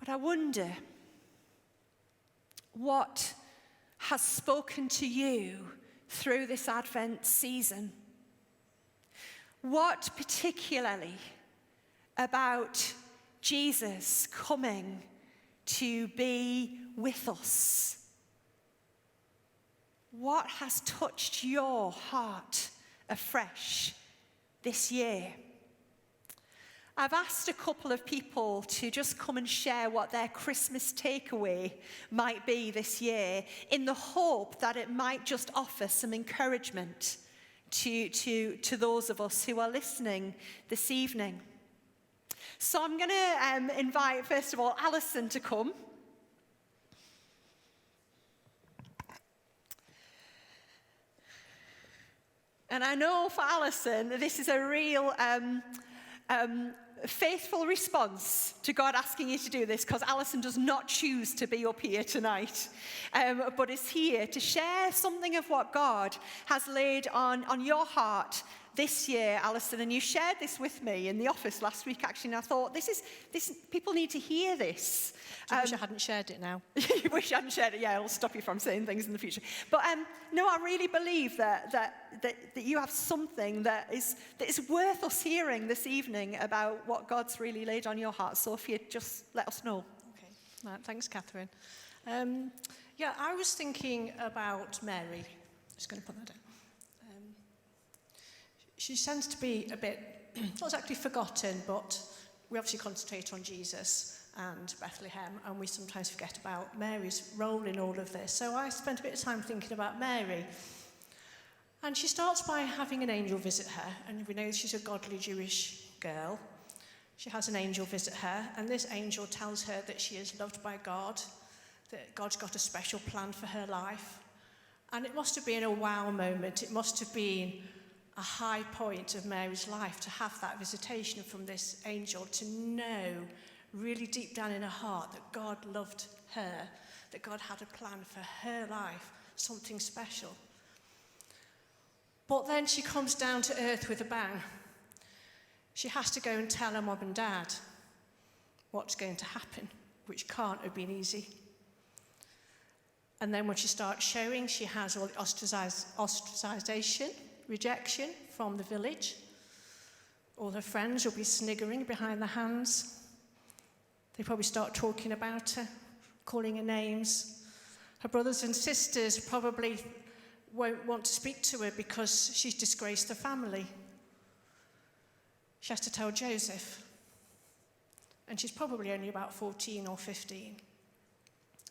But I wonder what has spoken to you through this Advent season. What particularly about Jesus coming to be with us? What has touched your heart afresh this year? I've asked a couple of people to just come and share what their Christmas takeaway might be this year, in the hope that it might just offer some encouragement to those of us who are listening this evening. So I'm going to invite, first of all, Alison to come. And I know for Alison, this is a real faithful response to God asking you to do this, because Alison does not choose to be up here tonight, but is here to share something of what God has laid on your heart this year, Alison. And you shared this with me in the office last week, actually, and I thought, this people need to hear this. I wish I hadn't shared it now. You wish I hadn't shared it? Yeah, it'll stop you from saying things in the future. But no, I really believe that you have something that is worth us hearing this evening about what God's really laid on your heart. So if you just let us know. Okay, right, thanks, Kathryn. I was thinking about Mary. Just going to put that down. She tends to be a bit, not exactly forgotten, but we obviously concentrate on Jesus and Bethlehem, and we sometimes forget about Mary's role in all of this. So I spent a bit of time thinking about Mary. And she starts by having an angel visit her, and we know she's a godly Jewish girl. She has an angel visit her, and this angel tells her that she is loved by God, that God's got a special plan for her life. And it must have been a wow moment. It must have been a high point of Mary's life to have that visitation from this angel, to know really deep down in her heart that God loved her, that God had a plan for her life, something special. But then she comes down to earth with a bang. She has to go and tell her mum and dad what's going to happen, which can't have been easy. And then when she starts showing, she has all the ostracization, rejection from the village. All her friends will be sniggering behind their hands. They probably start talking about her, calling her names. Her brothers and sisters probably won't want to speak to her because she's disgraced the family. She has to tell Joseph. And she's probably only about 14 or 15.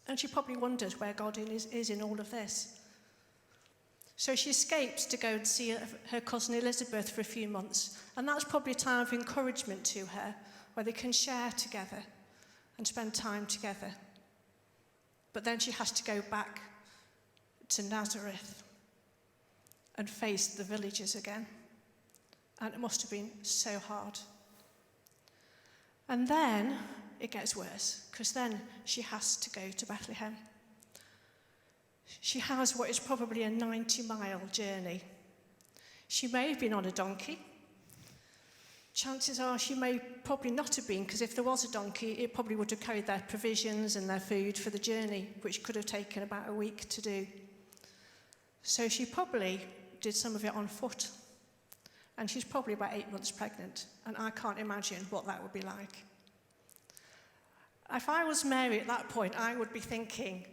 And she probably wonders where God is in all of this. So she escapes to go and see her cousin Elizabeth for a few months. And that's probably a time of encouragement to her, where they can share together and spend time together. But then she has to go back to Nazareth and face the villagers again. And it must have been so hard. And then it gets worse, because then she has to go to Bethlehem. She has what is probably a 90-mile journey. She may have been on a donkey. Chances are she may probably not have been, because if there was a donkey, it probably would have carried their provisions and their food for the journey, which could have taken about a week to do. So she probably did some of it on foot. And she's probably about 8 months pregnant, and I can't imagine what that would be like. If I was Mary at that point, I would be thinking,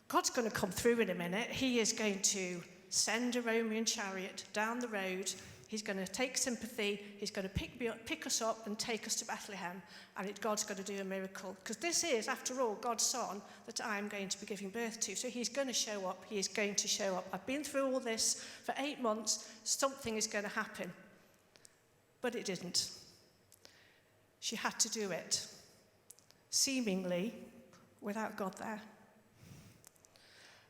God's going to come through in a minute. He is going to send a Roman chariot down the road. He's going to take sympathy. He's going to pick us up and take us to Bethlehem. And God's going to do a miracle. Because this is, after all, God's son that I'm going to be giving birth to. So he's going to show up. He is going to show up. I've been through all this for 8 months. Something is going to happen. But it didn't. She had to do it, seemingly without God there.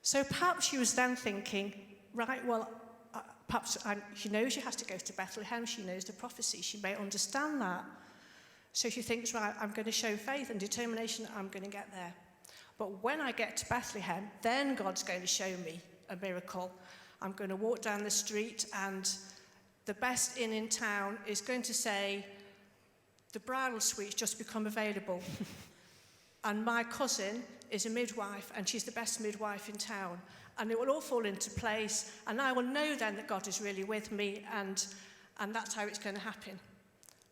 So perhaps she was then thinking, right, well, perhaps she knows she has to go to Bethlehem. She knows the prophecy. She may understand that. So she thinks, right, I'm going to show faith and determination. I'm going to get there. But when I get to Bethlehem, then God's going to show me a miracle. I'm going to walk down the street, and the best inn in town is going to say, the bridal suite's just become available. And my cousin is a midwife, and she's the best midwife in town. And it will all fall into place, and I will know then that God is really with me, and that's how it's going to happen.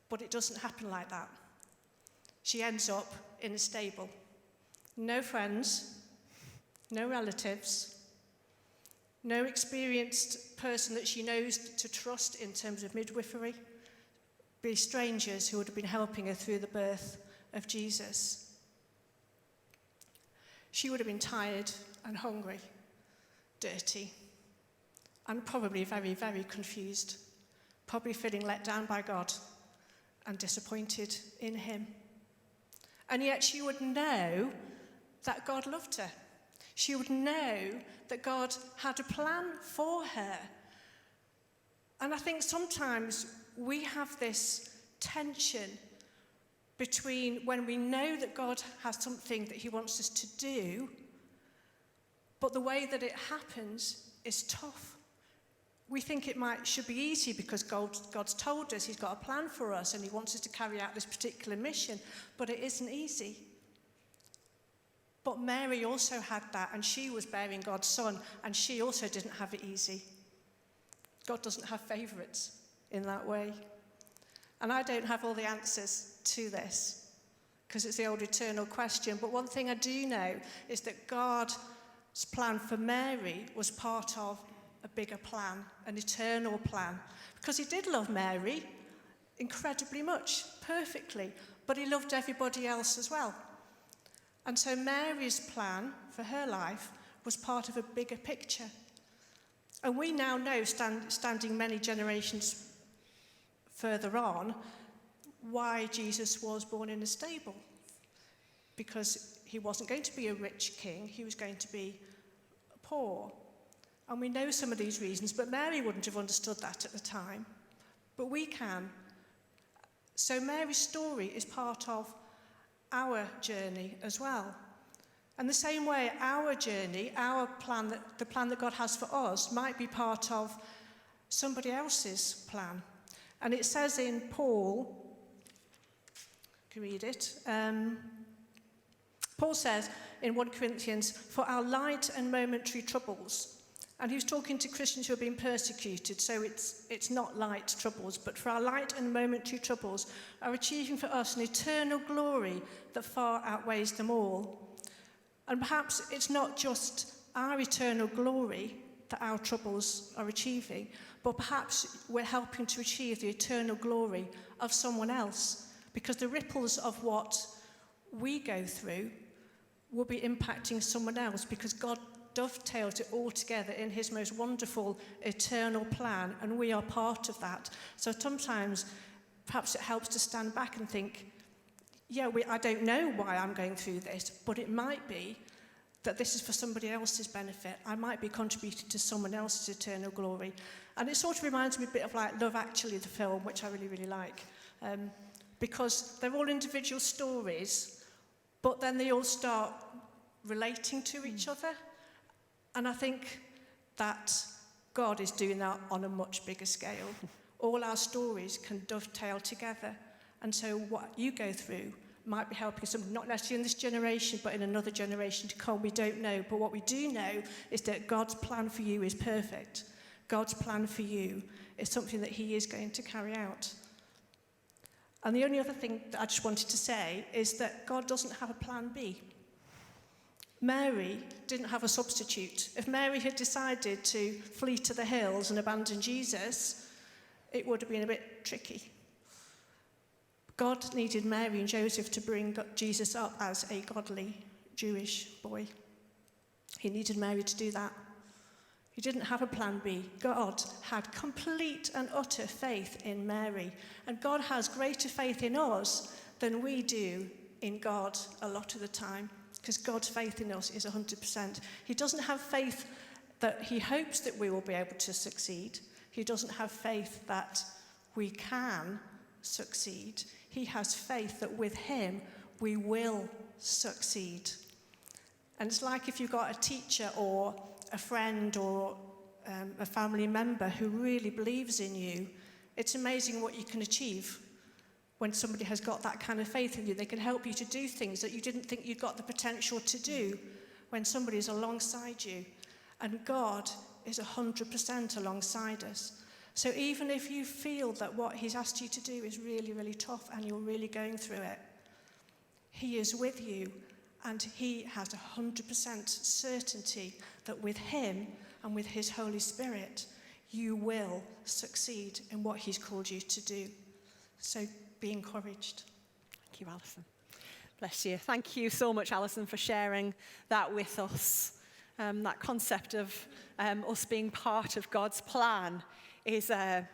But it doesn't happen like that. She ends up in a stable. No friends, no relatives, no experienced person that she knows to trust in terms of midwifery. Be strangers who would have been helping her through the birth of Jesus. She would have been tired and hungry, dirty, and probably very, very confused, probably feeling let down by God and disappointed in him. And yet she would know that God loved her. She would know that God had a plan for her. And I think sometimes we have this tension between when we know that God has something that he wants us to do, but the way that it happens is tough. We think should be easy because God's told us he's got a plan for us and he wants us to carry out this particular mission, but it isn't easy. But Mary also had that, and she was bearing God's son, and she also didn't have it easy. God doesn't have favourites in that way. And I don't have all the answers to this, because it's the old eternal question. But one thing I do know is that God's plan for Mary was part of a bigger plan, an eternal plan. Because he did love Mary incredibly much, perfectly, but he loved everybody else as well. And so Mary's plan for her life was part of a bigger picture. And we now know, standing many generations further on, why Jesus was born in a stable. Because he wasn't going to be a rich king, he was going to be poor. And we know some of these reasons, but Mary wouldn't have understood that at the time. But we can. So Mary's story is part of our journey as well. And the same way, our journey, our plan, the plan that God has for us, might be part of somebody else's plan. And it says in Paul, you can read it, Paul says in 1 Corinthians, for our light and momentary troubles. And he was talking to Christians who are being persecuted, so it's not light troubles, but for our light and momentary troubles are achieving for us an eternal glory that far outweighs them all. And perhaps it's not just our eternal glory that our troubles are achieving, but perhaps we're helping to achieve the eternal glory of someone else, because the ripples of what we go through will be impacting someone else, because God dovetails it all together in his most wonderful eternal plan, and we are part of that. So sometimes perhaps it helps to stand back and think, I don't know why I'm going through this, but it might be that this is for somebody else's benefit. I might be contributing to someone else's eternal glory. And it sort of reminds me a bit of like Love Actually, the film, which I really, really like, because they're all individual stories, but then they all start relating to each other. And I think that God is doing that on a much bigger scale. All our stories can dovetail together. And so what you go through might be helping someone, not necessarily in this generation, but in another generation to come. We don't know. But what we do know is that God's plan for you is perfect. God's plan for you is something that he is going to carry out. And the only other thing that I just wanted to say is that God doesn't have a plan B. Mary didn't have a substitute. If Mary had decided to flee to the hills and abandon Jesus, it would have been a bit tricky. God needed Mary and Joseph to bring Jesus up as a godly Jewish boy. He needed Mary to do that. He didn't have a plan B. God had complete and utter faith in Mary. And God has greater faith in us than we do in God a lot of the time, because God's faith in us is 100%. He doesn't have faith that he hopes that we will be able to succeed. He doesn't have faith that we can succeed. He has faith that with him we will succeed. And it's like if you've got a teacher or a friend or a family member who really believes in you, it's amazing what you can achieve when somebody has got that kind of faith in you. They can help you to do things that you didn't think you'd got the potential to do when somebody's alongside you. And God is 100% alongside us. So even if you feel that what he's asked you to do is really, really tough and you're really going through it, he is with you, and he has 100% certainty that with him and with his Holy Spirit, you will succeed in what he's called you to do. So be encouraged. Thank you, Alison. Bless you. Thank you so much, Alison, for sharing that with us. That concept of us being part of God's plan is a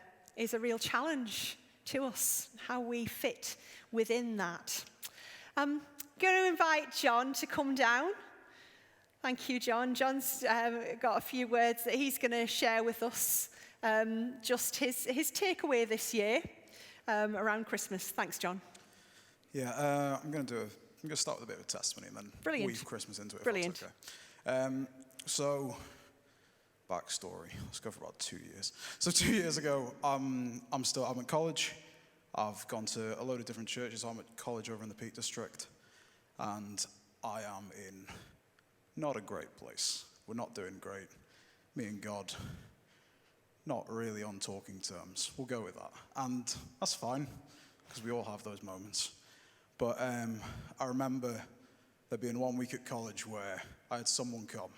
real challenge to us, how we fit within that. I'm going to invite John to come down. Thank you, John. John's got a few words that he's going to share with us, just his takeaway this year around Christmas. Thanks, John. Yeah, I'm going to start with a bit of a testimony and then weave Christmas into it. Brilliant. If that's okay. So, backstory. Let's go for about 2 years. So 2 years ago, I'm at college. I've gone to a load of different churches. I'm at college over in the Peak District, and I am in not a great place. We're not doing great. Me and God, not really on talking terms. We'll go with that. And that's fine, because we all have those moments. But I remember there being 1 week at college where I had someone come,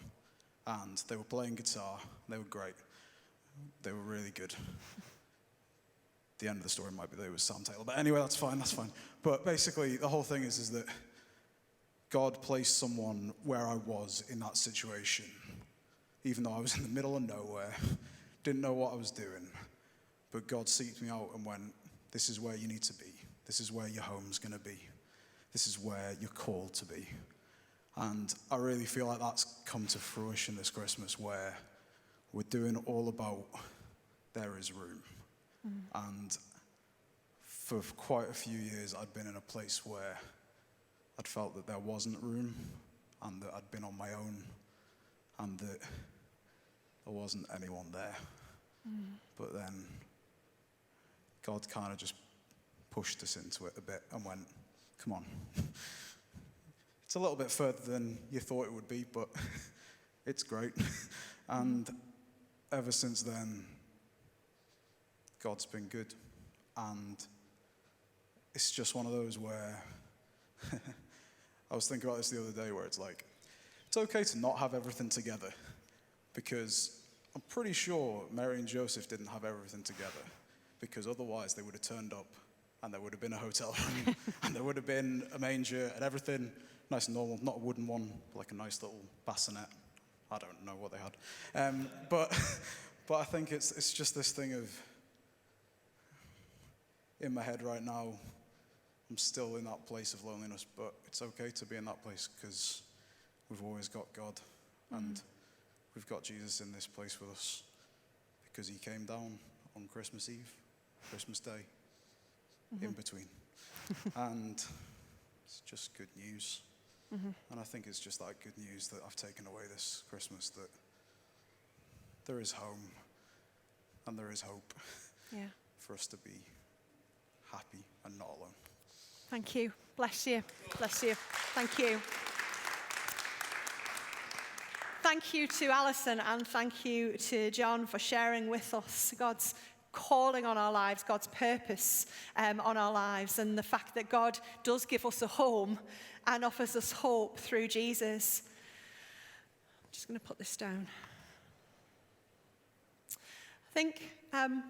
and they were playing guitar. They were great. They were really good. The end of the story might be they were Sam Taylor. But anyway, that's fine. But basically, the whole thing is that God placed someone where I was in that situation, even though I was in the middle of nowhere, didn't know what I was doing. But God seeked me out and went, this is where you need to be. This is where your home's going to be. This is where you're called to be. And I really feel like that's come to fruition this Christmas, where we're doing all about there is room. And for quite a few years, I'd been in a place where I'd felt that there wasn't room, and that I'd been on my own, and that there wasn't anyone there. But then God kind of just pushed us into it a bit and went, come on. It's a little bit further than you thought it would be, but it's great. And ever since then, God's been good. And it's just one of those where I was thinking about this the other day, where it's like, it's okay to not have everything together, because I'm pretty sure Mary and Joseph didn't have everything together, because otherwise they would have turned up and there would have been a hotel room and there would have been a manger and everything nice and normal, not a wooden one, like a nice little bassinet. I don't know what they had. But I think it's just this thing of, in my head right now, I'm still in that place of loneliness, but it's okay to be in that place because we've always got God, and we've got Jesus in this place with us because he came down on Christmas Eve, Christmas Day, in between. And it's just good news. And I think it's just that good news that I've taken away this Christmas, that there is home and there is hope for us to be happy and not alone. Thank you. Bless you. Bless you. Thank you. Thank you to Alison, and thank you to John for sharing with us God's calling on our lives, God's purpose on our lives, and the fact that God does give us a home and offers us hope through Jesus. I'm just going to put this down. I think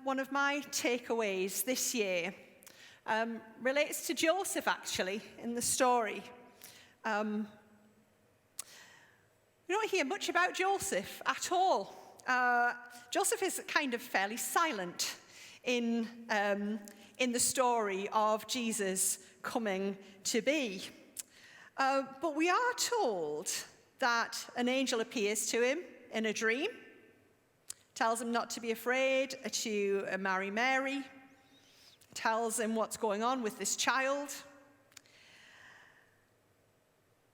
one of my takeaways this year relates to Joseph, actually, in the story. We don't hear much about Joseph at all. Joseph is kind of fairly silent in the story of Jesus coming to be. But we are told that an angel appears to him in a dream, tells him not to be afraid to marry Mary, tells him what's going on with this child.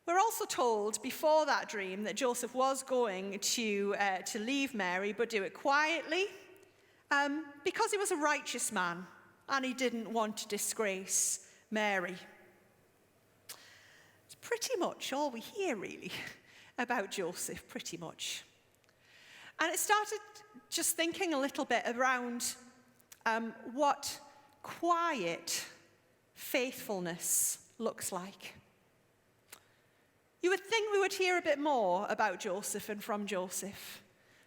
We're also told before that dream that Joseph was going to leave Mary, but do it quietly, because he was a righteous man and he didn't want to disgrace Mary. It's pretty much all we hear, really, about Joseph, pretty much. And it started just thinking a little bit around what quiet faithfulness looks like. You would think we would hear a bit more about Joseph and from Joseph,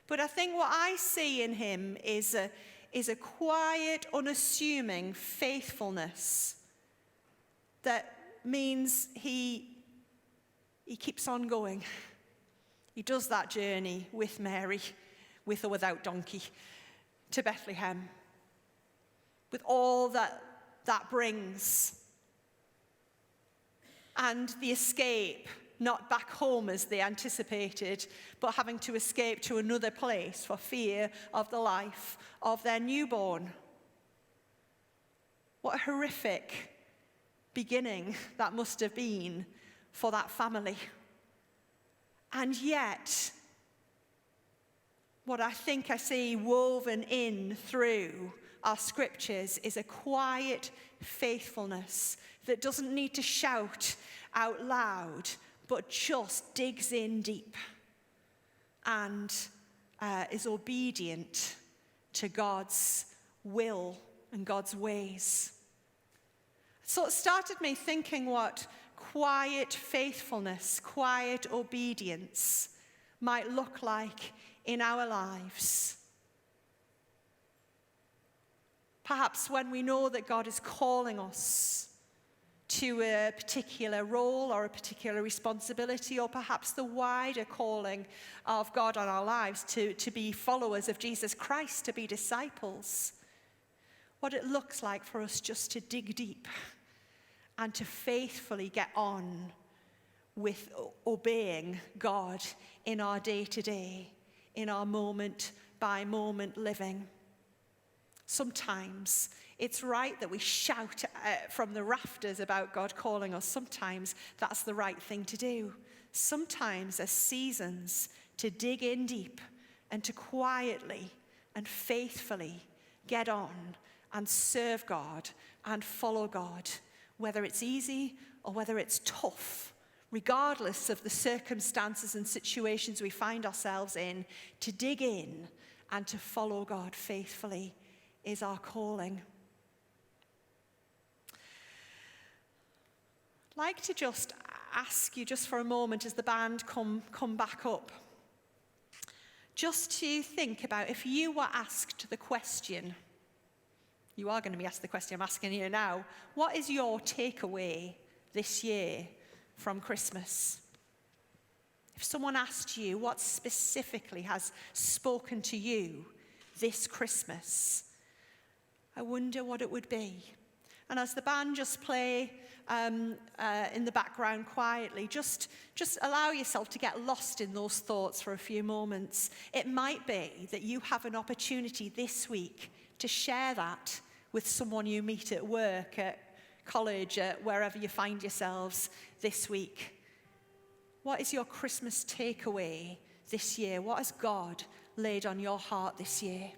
but I think what I see in him is a quiet, unassuming faithfulness that means he keeps on going. He does that journey with Mary, with or without donkey, to Bethlehem, with all that brings. And the escape, not back home as they anticipated, but having to escape to another place for fear of the life of their newborn. What a horrific beginning that must have been for that family. And yet, what I think I see woven in through our scriptures is a quiet faithfulness that doesn't need to shout out loud, but just digs in deep and is obedient to God's will and God's ways. So it started me thinking what quiet faithfulness, quiet obedience might look like in our lives. Perhaps when we know that God is calling us to a particular role or a particular responsibility, or perhaps the wider calling of God on our lives to be followers of Jesus Christ, to be disciples. What it looks like for us just to dig deep and to faithfully get on with obeying God in our day-to-day, in our moment-by-moment living. Sometimes it's right that we shout from the rafters about God calling us. Sometimes that's the right thing to do. Sometimes there's seasons to dig in deep and to quietly and faithfully get on and serve God and follow God, whether it's easy or whether it's tough, regardless of the circumstances and situations we find ourselves in. To dig in and to follow God faithfully is our calling. I'd like to just ask you just for a moment as the band come back up, just to think about if you were asked the question, you are going to be asked the question I'm asking you now, what is your takeaway this year from Christmas? If someone asked you what specifically has spoken to you this Christmas, I wonder what it would be. And as the band just play in the background quietly, just allow yourself to get lost in those thoughts for a few moments. It might be that you have an opportunity this week to share that with someone you meet at work, at college, at wherever you find yourselves this week. What is your Christmas takeaway this year? What has God laid on your heart this year?